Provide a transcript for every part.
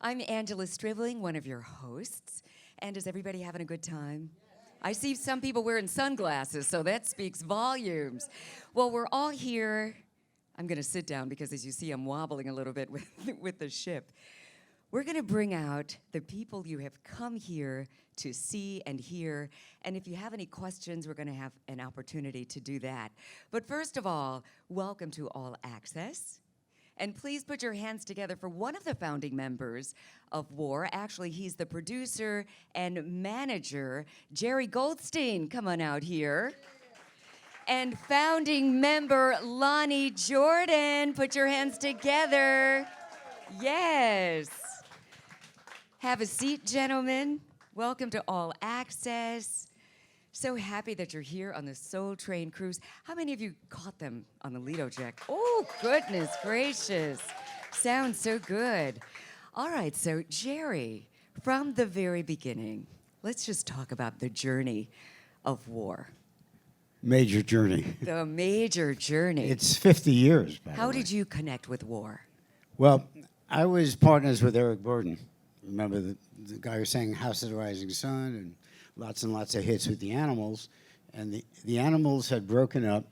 I'm Angela Stribling, one of your hosts. And is everybody having a good time? I see some people wearing sunglasses, so that speaks volumes. Well, we're all here. I'm going to sit down because, as you see, I'm wobbling a little bit with the ship. We're going to bring out the people you have come here to see and hear. And if you have any questions, we're going to have an opportunity to do that. But first of all, welcome to All Access. And please put your hands together for one of the founding members of WAR. Actually, he's the producer and manager, Jerry Goldstein. Come on out here. And founding member, Lonnie Jordan. Put your hands together. Yes. Have a seat, gentlemen. Welcome to All Access. So happy that you're here on the Soul Train cruise. How many of you caught them on the Lido Jack? Oh, goodness gracious. Sounds so good. All right, so Jerry, from the very beginning, let's just talk about the journey of WAR. Major journey. The major journey. It's 50 years, by the way. How did you connect with WAR? Well, I was partners with Eric Burdon. Remember the guy who sang House of the Rising Sun and lots of hits with the Animals. And the Animals had broken up.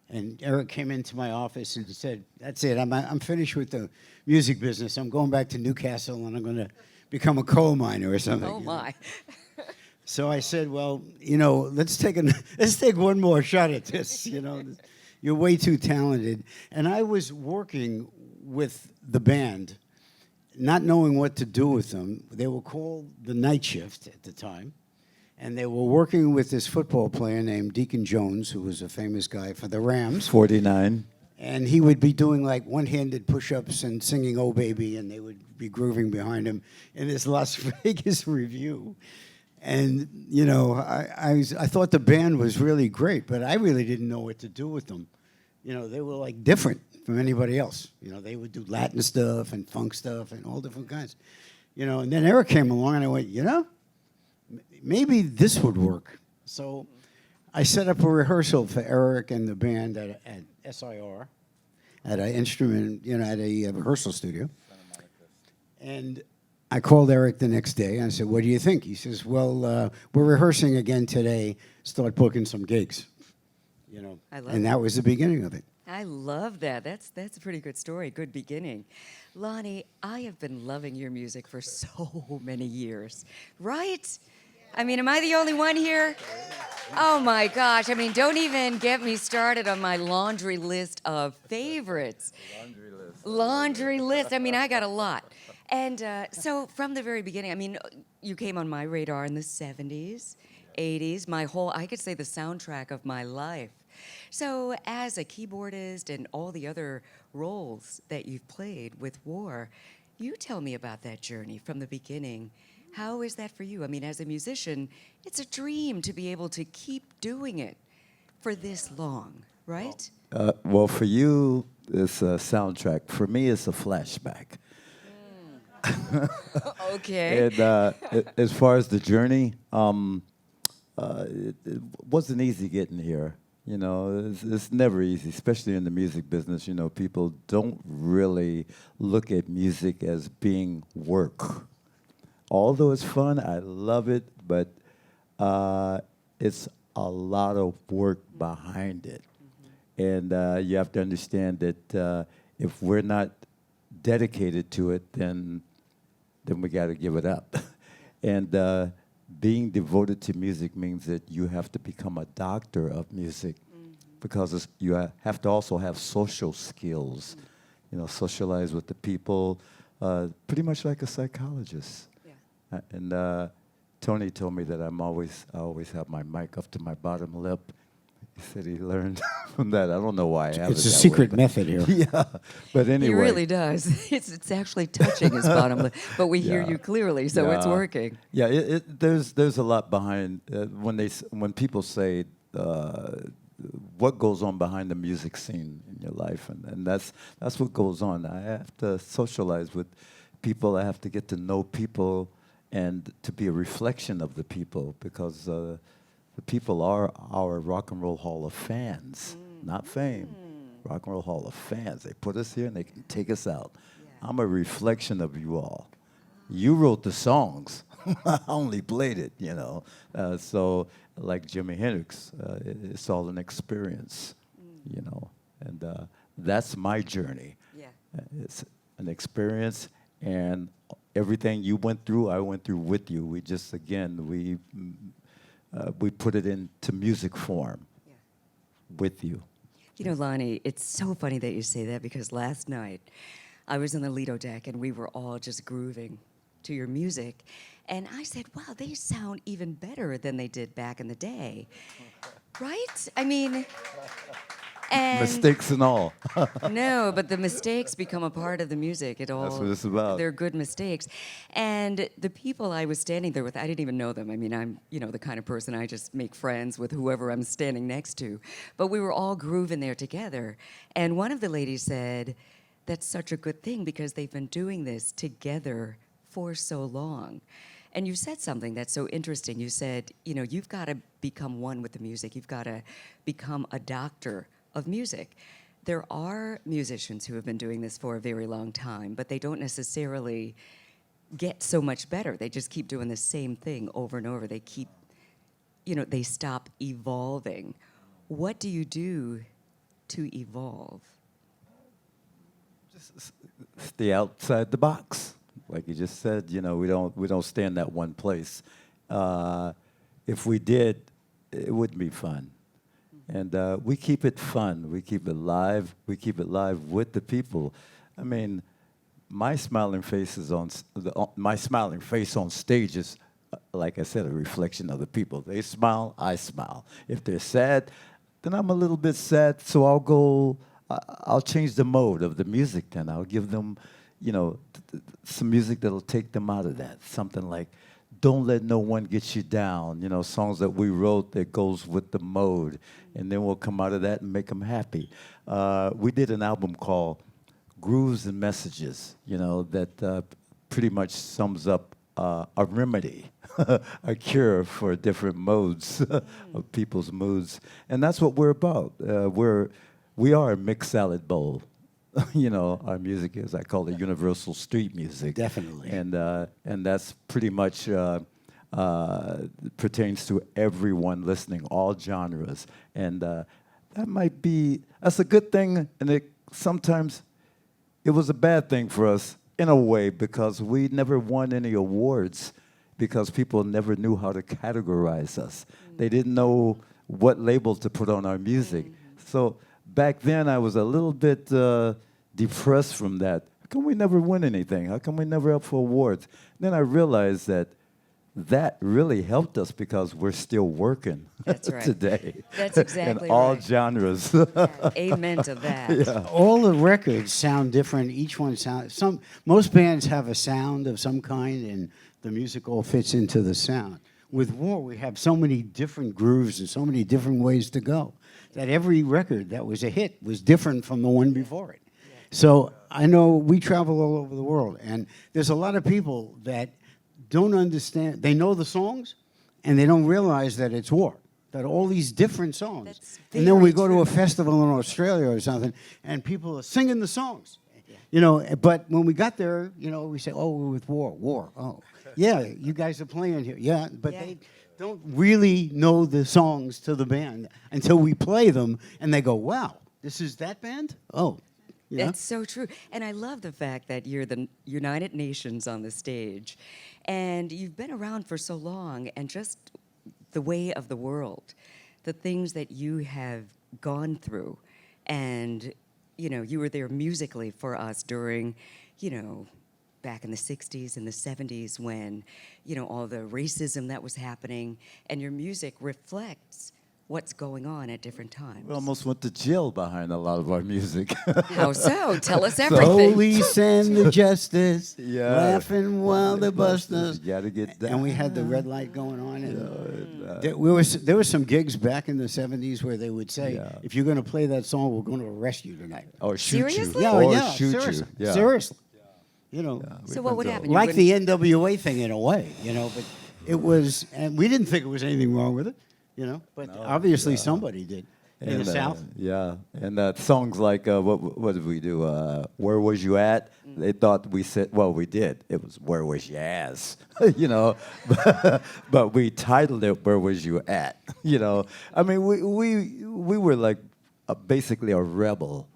And Eric came into my office and said, that's it, I'm finished with the music business. I'm going back to Newcastle and I'm going to become a coal miner or something. Oh, my. So I said, well, let's take one more shot at this. You're way too talented. And I was working with the band, not knowing what to do with them. They were called the Night Shift at the time. And they were working with this football player named Deacon Jones, who was a famous guy for the Rams. 49. And he would be doing like one-handed push-ups and singing "Oh Baby," and they would be grooving behind him in this Las Vegas review. And, I thought the band was really great, but I really didn't know what to do with them. They were like different from anybody else. They would do Latin stuff and funk stuff and all different kinds. And then Eric came along and I went, maybe this would work. So I set up a rehearsal for Eric and the band at SIR, at an instrument, at a rehearsal studio. And I called Eric the next day and I said, what do you think? He says, well, we're rehearsing again today. Start booking some gigs. And that was the beginning of it. I love that. That's a pretty good story, good beginning. Lonnie, I have been loving your music for so many years, right? I mean, am I the only one here? Oh my gosh, don't even get me started on my laundry list of favorites. Laundry list, I got a lot. And so from the very beginning, you came on my radar in the 70s, 80s, I could say the soundtrack of my life. So as a keyboardist and all the other roles that you've played with WAR, you tell me about that journey from the beginning. How is that for you? As a musician, it's a dream to be able to keep doing it for this long, right? Well, for you, it's a soundtrack. For me, it's a flashback. Okay. And as far as the journey, it wasn't easy getting here. It's never easy, especially in the music business. People don't really look at music as being work. Although it's fun, I love it, but it's a lot of work behind it. Mm-hmm. And you have to understand that if we're not dedicated to it, then we got to give it up. And being devoted to music means that you have to become a doctor of music, because you have to also have social skills, socialize with the people, pretty much like a psychologist. Yeah. And Tony told me that I always have my mic up to my bottom lip. He said he learned from that. I don't know why I have It's it a that secret way, method here. Yeah, but anyway. He really does. It's actually touching his bottom lip, but we hear you clearly, so it's working. Yeah, there's a lot behind when people say what goes on behind the music scene in your life, and that's what goes on. I have to socialize with people. I have to get to know people, and to be a reflection of the people, because the people are our Rock and Roll Hall of fans, not fame. Rock and Roll Hall of Fans. They put us here and they can take us out. Yeah. I'm a reflection of you all. You wrote the songs. I only played it, you know. So, like Jimi Hendrix, it's all an experience, you know. And that's my journey. Yeah. It's an experience, and everything you went through, I went through with you. We just, again, we put it into music form Yeah. with you. You know, Lonnie, it's so funny that you say that because last night I was on the Lido deck and we were all just grooving to your music. And I said, wow, they sound even better than they did back in the day. Right? I mean, and Mistakes and all. no, but the mistakes become a part of the music. It all That's what it's about. They're good mistakes. And the people I was standing there with, I didn't even know them. I mean, I'm, you know, the kind of person I just make friends with whoever I'm standing next to. But we were all grooving there together. And one of the ladies said, that's such a good thing because they've been doing this together for so long. And you said something that's so interesting. You said, you know, you've got to become one with the music. You've got to become a doctor of music. There are musicians who have been doing this for a very long time, but they don't necessarily get so much better. They just keep doing the same thing over and over. They keep, you know, they stop evolving. What do you do to evolve? Just stay outside the box. Like you just said, you know, we don't stay in that one place. If we did, it wouldn't be fun. And we keep it fun. We keep it live. We keep it live with the people. I mean, my smiling face is my smiling face on stage is, like I said, a reflection of the people. They smile, I smile. If they're sad, then I'm a little bit sad. So I'll change the mode of the music. Then I'll give them, you know, some music that'll take them out of that. Something like, "Don't Let No One Get You Down," you know, songs that we wrote that goes with the mode. And then we'll come out of that and make them happy. We did an album called Grooves and Messages, you know, that pretty much sums up a remedy, a cure for different modes of people's moods. And that's what we're about. We are a mixed salad bowl. You know, our music is, I call it universal street music. Definitely. And that's pretty much pertains to everyone listening, all genres. And that's a good thing, and sometimes it was a bad thing for us in a way because we never won any awards because people never knew how to categorize us. They didn't know what label to put on our music. So back then I was a little bit depressed from that. How come we never win anything? How come we never up for awards? Then I realized that really helped us because we're still working That's right. today. That's exactly in all right. genres. Yeah, amen to that. Yeah. All the records sound different. Each one sounds most bands have a sound of some kind, and the music all fits into the sound. With War, we have so many different grooves and so many different ways to go that every record that was a hit was different from the one before it. So I know we travel all over the world, and there's a lot of people that don't understand. They know the songs, and they don't realize that it's War. That all these different songs. That's And then we very go to true. a festival in Australia or something, and people are singing the songs. You know, but when we got there, you know, we say, "Oh, we're with War." Oh, yeah, you guys are playing here. Yeah, but Yeah. they don't really know the songs to the band until we play them, and they go, "Wow, this is that band?" Oh, you know? That's so true. And I love the fact that you're the United Nations on the stage. And you've been around for so long, and just the way of the world, the things that you have gone through. And, you know, you were there musically for us during, you know, back in the 60s and the 70s when, you know, all the racism that was happening. And your music reflects what's going on at different times. We almost went to jail behind a lot of our music. How so? Tell us everything. Police and the justice, Yeah. laughing while they bust us. You gotta get down. And we had the red light going on. And there were some gigs back in the 70s where they would say, Yeah. if you're going to play that song, we're going to arrest you tonight. Or shoot Seriously? you. Yeah, Or yeah, shoot seriously. you. Yeah. Seriously. You know, So what would happen? You like wouldn't- the NWA thing in a way, you know, but it was, and we didn't think it was anything wrong with it, you know, but obviously somebody did. In the South? Yeah, and songs like what did we do? Where was you at? They thought we said, well, we did. It was where was your ass, you know, but we titled it Where Was You At, you know. I mean, we were like basically a rebel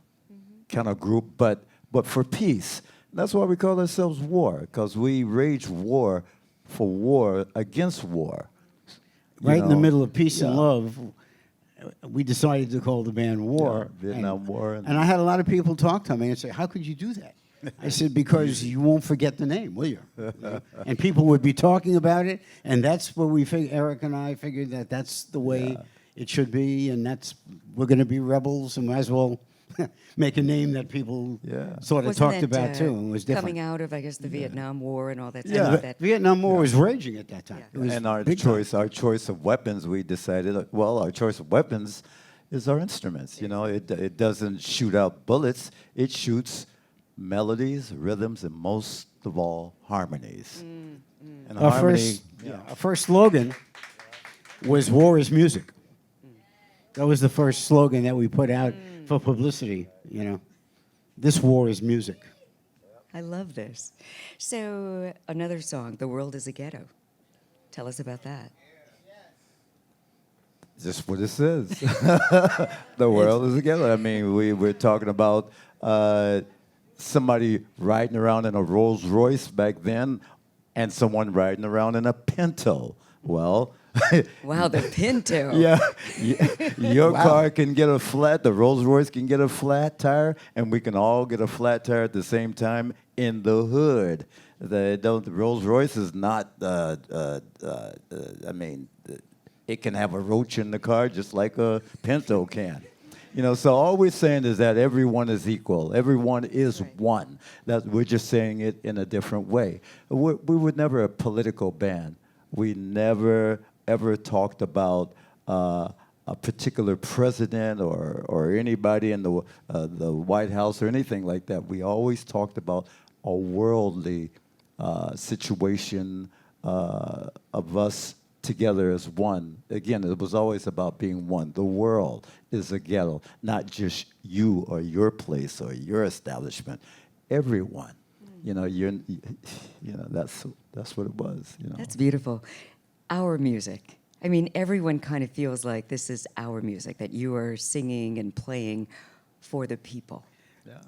kind of group, but for peace. That's why we call ourselves War, because we wage war for war against war. You Right in the know? middle of peace and Yeah. love, we decided to call the band War. Yeah, Vietnam War. And I had a lot of people talk to me and say, how could you do that? I said, because you won't forget the name, will you? And people would be talking about it, and that's where Eric and I figured that that's the way it should be, and we're going to be rebels, and might as well make a name that people sort of Wasn't talked that, about too, and was different. coming out of, I guess, the Vietnam War and all that Yeah. stuff. That Vietnam War was raging at that time. Yeah. It was And our big time. choice of weapons, we decided, well, our choice of weapons is our instruments. You know, it doesn't shoot out bullets. It shoots melodies, rhythms, and most of all, harmonies. And Our harmony, our first slogan was "War is music." That was the first slogan that we put out for publicity. You know, this war is music. I love this. So another song, "The World Is a Ghetto." Tell us about that. just what it says. The world is together. I mean, we're talking about somebody riding around in a Rolls Royce back then and someone riding around in a Pinto. Well, Wow, the Pinto. yeah, your car can get a flat, the Rolls Royce can get a flat tire, and we can all get a flat tire at the same time in the hood. The Rolls Royce is not, I mean, it can have a roach in the car just like a Pinto can. You know, so all we're saying is that everyone is equal. Everyone is one. That we're just saying it in a different way. We were never a political band. We never ever talked about a particular president or anybody in the White House or anything like that. We always talked about a worldly situation of us together as one. Again, it was always about being one. The world is a ghetto, not just you or your place or your establishment. Everyone. You know, that's what it was. You know. That's beautiful. Our music. I mean, everyone kind of feels like this is our music, that you are singing and playing for the people.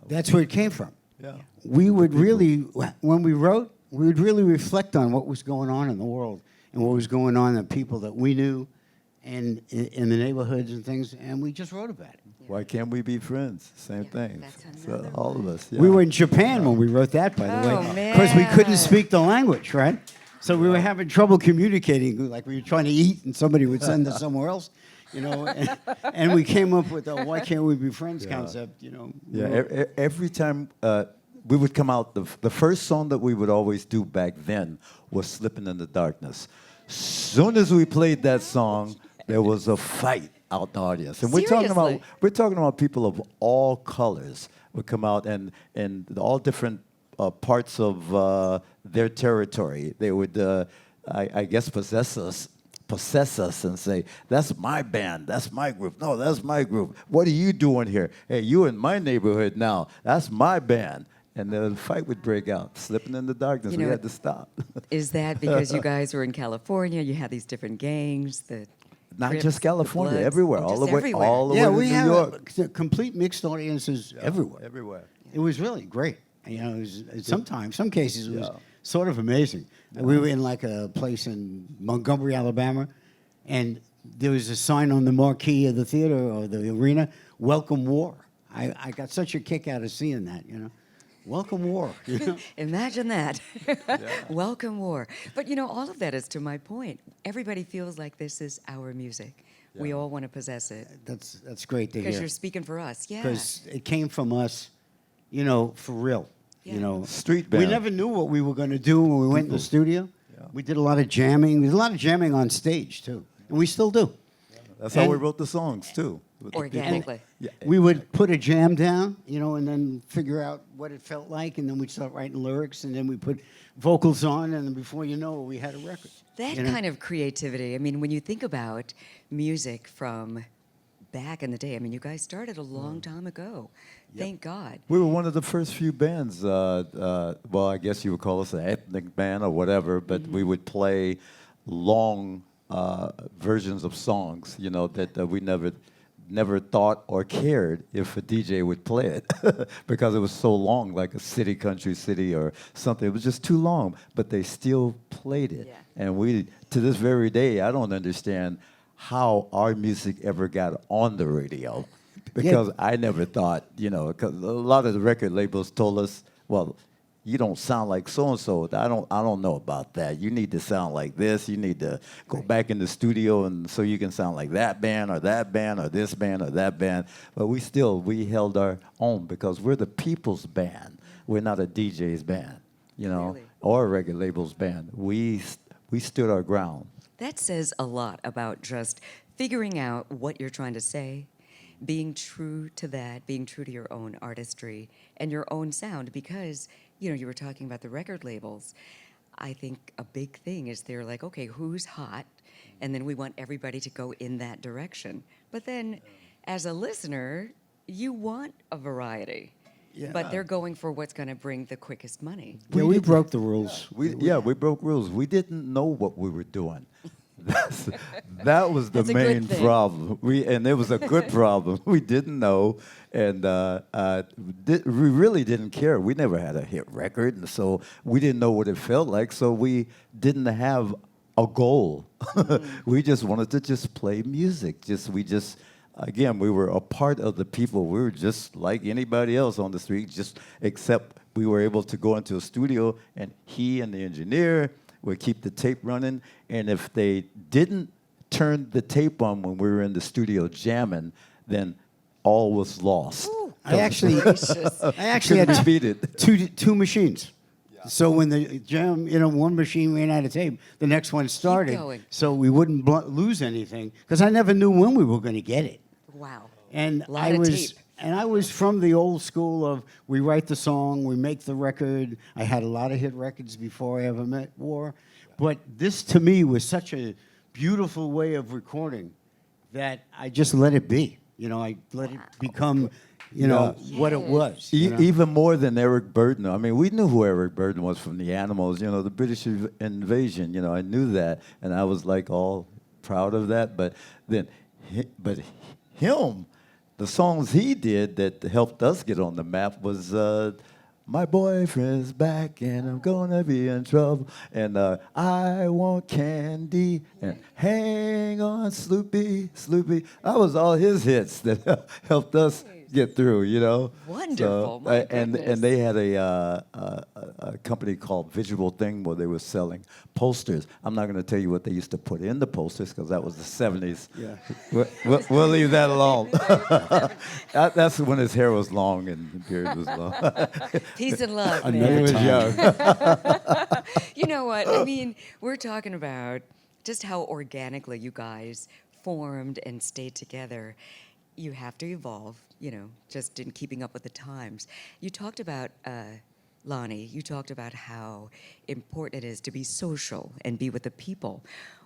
That's where it came from. Yeah. We would really, when we wrote, we would really reflect on what was going on in the world and what was going on in people that we knew and in the neighborhoods and things, and we just wrote about it. Why can't we be friends? Same thing. that's So another all of us. Yeah. We were in Japan when we wrote that, by the Oh, way, because we couldn't man. speak the language, right? So we were having trouble communicating, like we were trying to eat and somebody would send us somewhere else, you know, and we came up with the "Why Can't We Be Friends" concept, you know. Yeah, every time we would come out, the first song that we would always do back then was "Slipping in the Darkness." Soon as we played that song, there was a fight out in the audience, and we're talking about people of all colors would come out and all different parts of their territory. They would, I guess, possess us and say, "That's my band, that's my group. No, that's my group. What are you doing here? Hey, you in my neighborhood now. That's my band." And the fight would break out, slipping in the darkness. You We know, had to stop. Is that because you guys were in California? You had these different gangs, the Not Crips, just the California, Bloods? everywhere, Oh, all the just way, everywhere. all the Yeah, way we to New had York. complete mixed audiences everywhere. Everywhere. It was really great. You know, sometimes, some cases, it was Yeah. sort of amazing. We were in like a place in Montgomery, Alabama, and there was a sign on the marquee of the theater or the arena, "Welcome War." I got such a kick out of seeing that, you know. Welcome War. You know? Imagine that. Welcome war. But you know, all of that is to my point. Everybody feels like this is our music. We all want to possess it. That's great to Because hear. you're speaking for us. Yeah. Because it came from us, you know, for real. Yeah. You know, Street We band. never knew what we were going to do when we went in the studio. Yeah. We did a lot of jamming. There's a lot of jamming on stage too, and we still do. That's how we And- wrote the songs, too. with the people. Organically. Yeah. We would put a jam down, you know, and then figure out what it felt like, and then we'd start writing lyrics, and then we put vocals on, and then before you know it, we had a record. That you know? kind of creativity. I mean, when you think about music from back in the day. I mean, you guys started a long time ago. Thank God. We were one of the first few bands. Well, I guess you would call us an ethnic band or whatever, but we would play long versions of songs. You know that we never thought or cared if a DJ would play it because it was so long, like a city, country, city, or something. It was just too long, but they still played it. Yeah. And we, to this very day, I don't understand how our music ever got on the radio because I never thought, you know, because a lot of the record labels told us, well, you don't sound like so-and-so. I don't know about that. You need to sound like this. You need to go back in the studio and so you can sound like that band or this band or that band. But we held our own because we're the people's band. We're not a DJ's band, you know, Really? or a record label's band. We stood our ground. That says a lot about just figuring out what you're trying to say, being true to that, being true to your own artistry and your own sound because, you know, you were talking about the record labels. I think a big thing is they're like, okay, who's hot? And then we want everybody to go in that direction. But then as a listener, you want a variety. Yeah. But they're going for what's going to bring the quickest money. Yeah, we broke the rules. We broke rules. We didn't know what we were doing. That was the That's a good main thing. problem. And it was a good problem. We didn't know, and we really didn't care. We never had a hit record, and so we didn't know what it felt like. So we didn't have a goal. We just wanted to just play music. Again, we were a part of the people. We were just like anybody else on the street, just except we were able to go into a studio, and he and the engineer would keep the tape running. And if they didn't turn the tape on when we were in the studio jamming, then all was lost. Ooh, I actually Couldn't had beat it. two machines. So when the jam, you know, one machine ran out of tape, the next one started. going. So we wouldn't lose anything because I never knew when we were going to get it. Wow. And Lot I of was tape. and I was from the old school of we write the song, we make the record. I had a lot of hit records before I ever met War. But this to me was such a beautiful way of recording that I just let it be. You know, I let it become, you know, what it was. you know? Even more than Eric Burden. I mean, we knew who Eric Burden was from the Animals, you know, the British invasion. You know, I knew that, and I was like all proud of that. But him, the songs he did that helped us get on the map was My Boyfriend's Back and I'm Gonna Be in Trouble, and I Want Candy, and Hang On Sloopy, Sloopy. That was all his hits that helped us get through, you know. Wonderful, my and goodness. they had a company called Visual Thing where they were selling posters. I'm not going to tell you what they used to put in the posters because that was the 70s. Yeah. We'll leave that alone. That's when his hair was long and his beard was long. Peace and love, He man. was young. You know what? I mean, we're talking about just how organically you guys formed and stayed together. You have to evolve, you know, just in keeping up with the times. You talked about, Lonnie, you talked about how important it is to be social and be with the people.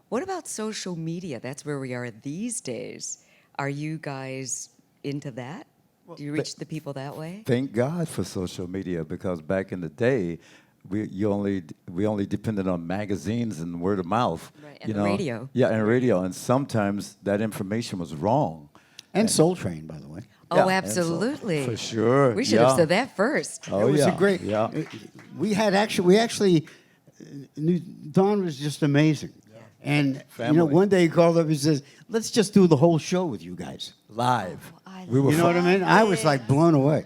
What about social media? That's where we are these days. Are you guys into that? Do you reach the people that way? Thank God for social media because back in the day, we only depended on magazines and word of mouth. Right, and the radio. Yeah, and radio. And sometimes that information was wrong. And Soul Train, by the way. Oh, Yeah, absolutely. For sure. We should have yeah. said that first. Oh, It was yeah. a great. Yeah. We actually knew Don was just amazing. And you know, Family. one day he called up. He says, "Let's just do the whole show with you guys." Live. I We were You know what I mean? I was like blown away.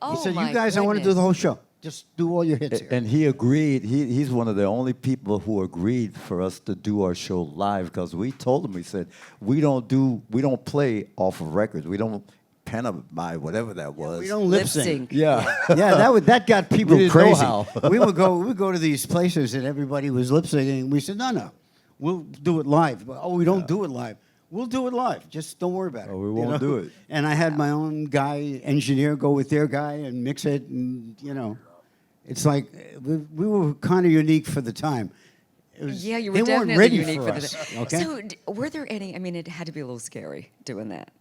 Oh, He said, my "You guys, I want to do goodness. the whole show. Just do all your hits here." And he agreed. He's one of the only people who agreed for us to do our show live because we told him, we said, we don't play off of records. We don't pen up by whatever that was. We don't lip sync. Yeah. Yeah, that got people didn't know crazy. how. we would go to these places and everybody was lip syncing. We said, no, we'll do it live. But, we don't do it live. We'll do it live. Just don't worry about it. Oh, we you won't know? do it. And I had my own guy, engineer, go with their guy and mix it. And, you know, it's like we were kind of unique for the time. It was, Yeah, you were they definitely weren't ready unique for for us. the. Okay? So, were there any? I mean, it had to be a little scary doing that.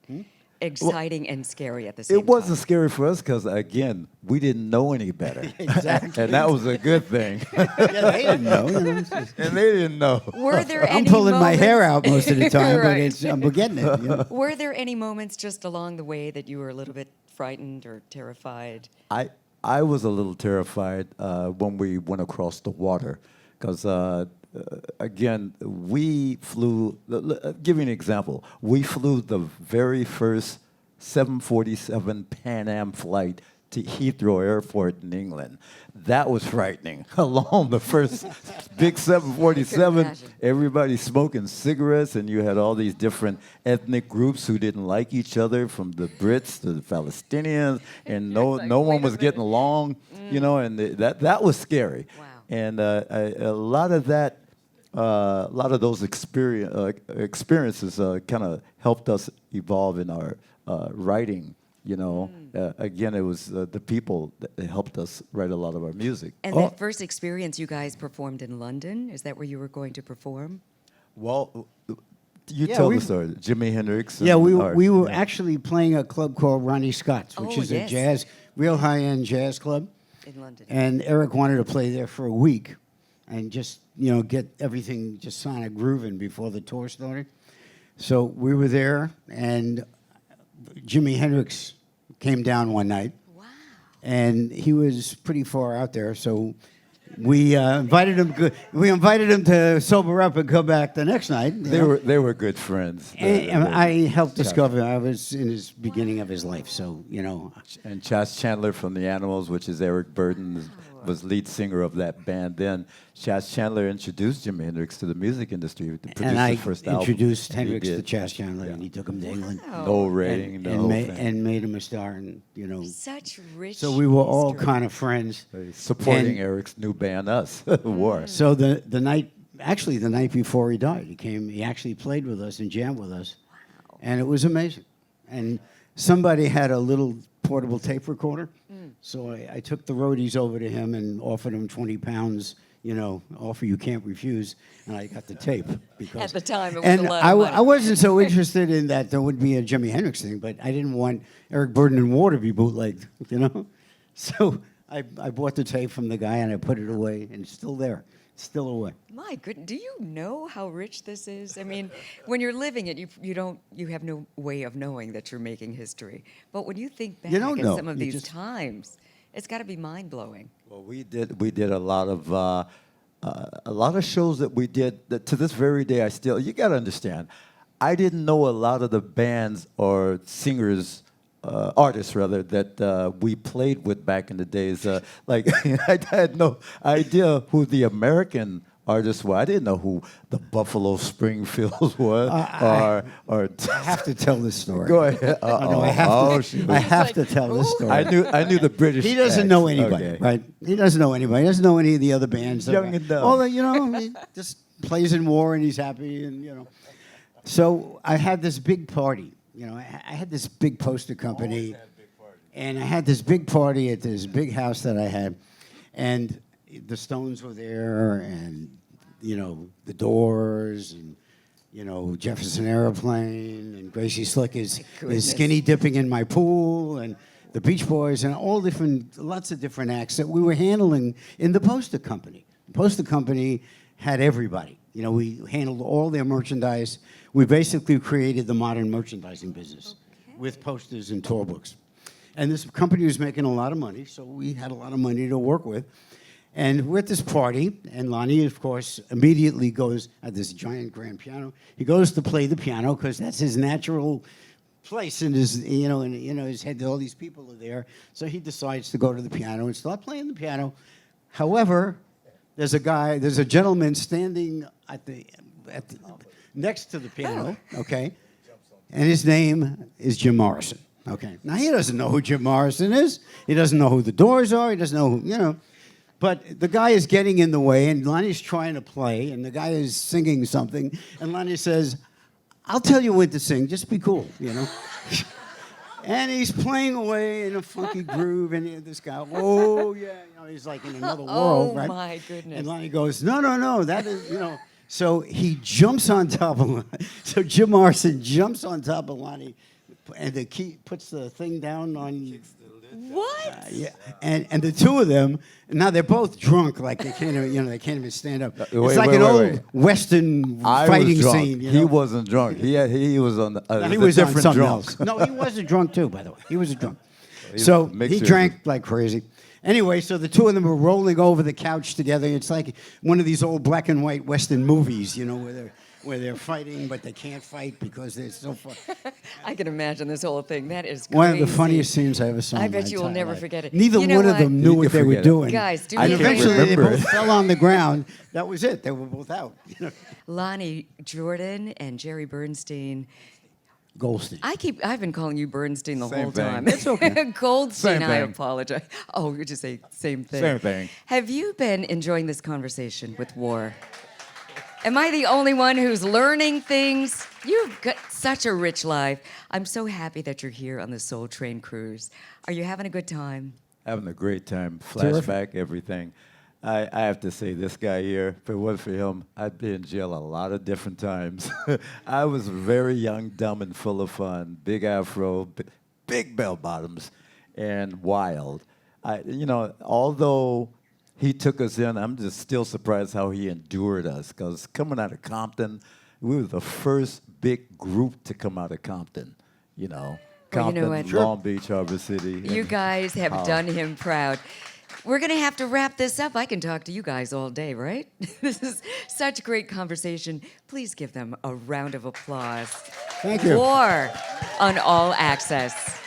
exciting and scary at the same time. It wasn't scary for us because, again, we didn't know any better. Exactly. And that was a good thing. Yeah, they didn't know. You know, it's just- And they didn't know. Were there I'm any pulling my hair moments- out most of the time, Right. but we're getting it. You know? Were there any moments just along the way that you were a little bit frightened or terrified? I was a little terrified when we went across the water because, again, we flew. Give you an example. We flew the very first 747 Pan Am flight to Heathrow Airport in England. That was frightening. Along the first big 747, imagine. everybody smoking cigarettes, and you had all these different ethnic groups who didn't like each other, from the Brits to the Palestinians, and no Like, no wait one a was getting minute. along, you know, and that was scary. Wow. And a lot of that, a lot of those experiences kind of helped us evolve in our writing. You know, again, it was the people that helped us write a lot of our music. And that first experience, you guys performed in London. Is that where you were going to perform? Well, you Yeah, tell we- the story. Jimi Hendrix. Yeah, and we Art, were yeah. actually playing a club called Ronnie Scott's, which Oh, is yes. a jazz, real high-end jazz club. In London. And Eric wanted to play there for a week and just, you know, get everything just kind of grooving before the tour started. So we were there, and Jimi Hendrix came down one night. Wow. And he was pretty far out there, so we invited him. We invited him to sober up and come back the next night. you know. They were good friends. And I helped discover. I was in his beginning of his life, so you know. And Chas Chandler from the Animals, which is Eric Burden, was lead singer of that band. Then Chas Chandler introduced Jimi Hendrix to the music industry to produce And I his first album. introduced He Hendrix to did. Chas Chandler, and he took him to England. No rating, the whole thing. and made him a star, and you know. Such rich. So we were all history. kind of friends. Supporting And- Eric's new band, Us, War. So the night, actually the night before he died, he came. He actually played with us and jammed with us, and it was amazing. And somebody had a little portable tape recorder, so I took the roadies over to him and offered him 20 pounds. You know, offer you can't refuse, and I got the tape because At the time, it was and a lot I, of w- money. I wasn't so interested in that there would be a Jimi Hendrix thing, but I didn't want Eric Burden and War to be bootlegged, you know. So I bought the tape from the guy and I put it away, and it's still there, it's still away. My goodness, do you know how rich this is? I mean, when you're living it, you have no way of knowing that you're making history. But when you think back You don't at know. some of You these just- times, it's got to be mind blowing. Well, we did a lot of shows that we did that to this very day I still. You got to understand, I didn't know a lot of the bands or singers, artists rather, that we played with back in the days. Like I had no idea who the American artists were. I didn't know who the Buffalo Springfields was, or I have to tell this story. Go ahead. No, I have Oh, to. shoot. I have to like, tell this "Ooh." story. I knew the British. He doesn't acts. know anybody, Okay. right? He doesn't know anybody. He doesn't know any of the other bands. that Young are- and dumb. All that, you know, he just plays in War and he's happy, and you know. So I had this big party. You know, I had this big poster company, and I had this big party at this big house that I had, and the Stones were there, and you know, the Doors, and you know, Jefferson Airplane, and Gracie Slick is goodness. skinny dipping in my pool, and the Beach Boys, and all different, lots of different acts that we were handling in the poster company. The poster company had everybody. You know, we handled all their merchandise. We basically created the modern merchandising business with posters and tour books. And this company was making a lot of money, so we had a lot of money to work with. And we're at this party, and Lonnie, of course, immediately goes at this giant grand piano. He goes to play the piano because that's his natural place in his, his head. All these people are there, so he decides to go to the piano and start playing the piano. However, there's a gentleman standing next to the piano, okay, and his name is Jim Morrison. Okay, now he doesn't know who Jim Morrison is. He doesn't know who the Doors are. He doesn't know who, you know. But the guy is getting in the way, and Lonnie's trying to play, and the guy is singing something, and Lonnie says, "I'll tell you when to sing. Just be cool, you know." And he's playing away in a funky groove, and this guy, oh yeah, you know, he's like in another world, right? Oh my goodness. And Lonnie goes, no, that is, you know. So he jumps on top of Lonnie. So Jim Morrison jumps on top of Lonnie, and the key puts the thing down on. What? Yeah, and the two of them now they're both drunk, like they can't even, they can't even stand up. It's like an old Western I fighting was drunk. scene. He wasn't drunk. He was on the He a was on different something drunk. else. No, he wasn't drunk too, by the way. He was a drunk. He's So a mixture he of- drank like crazy. Anyway, so the two of them are rolling over the couch together. It's like one of these old black and white Western movies, where they're fighting, but they can't fight because they're so far. I can imagine this whole thing. That is crazy. One of the funniest scenes I ever saw. I in my bet you will entire never life. forget it. Neither You know one of what? them knew You what can they were forget it. doing. Guys, do and me a favor. eventually they remember both it. fell on the ground. That was it. They were both out. Lonnie Jordan and Jerry Bernstein. Goldstein. I've been calling you Bernstein the Same whole thing. time. It's okay. Goldstein, Same I thing. apologize. Oh, you just say same thing. Same thing. Have you been enjoying this conversation with War? Am I the only one who's learning things? You've got such a rich life. I'm so happy that you're here on the Soul Train cruise. Are you having a good time? Having a great time. Terrific. Flashback, everything. I have to say, this guy here, if it wasn't for him, I'd be in jail a lot of different times. I was very young, dumb, and full of fun. Big afro, big bell bottoms, and wild. Although he took us in, I'm just still surprised how he endured us. Because coming out of Compton, we were the first big group to come out of Compton. Well, you know Compton, what? Long Beach, Harbor City. You and guys have how- done him proud. We're going to have to wrap this up. I can talk to you guys all day, right? This is such great conversation. Please give them a round of applause. Thank you. War on All Access.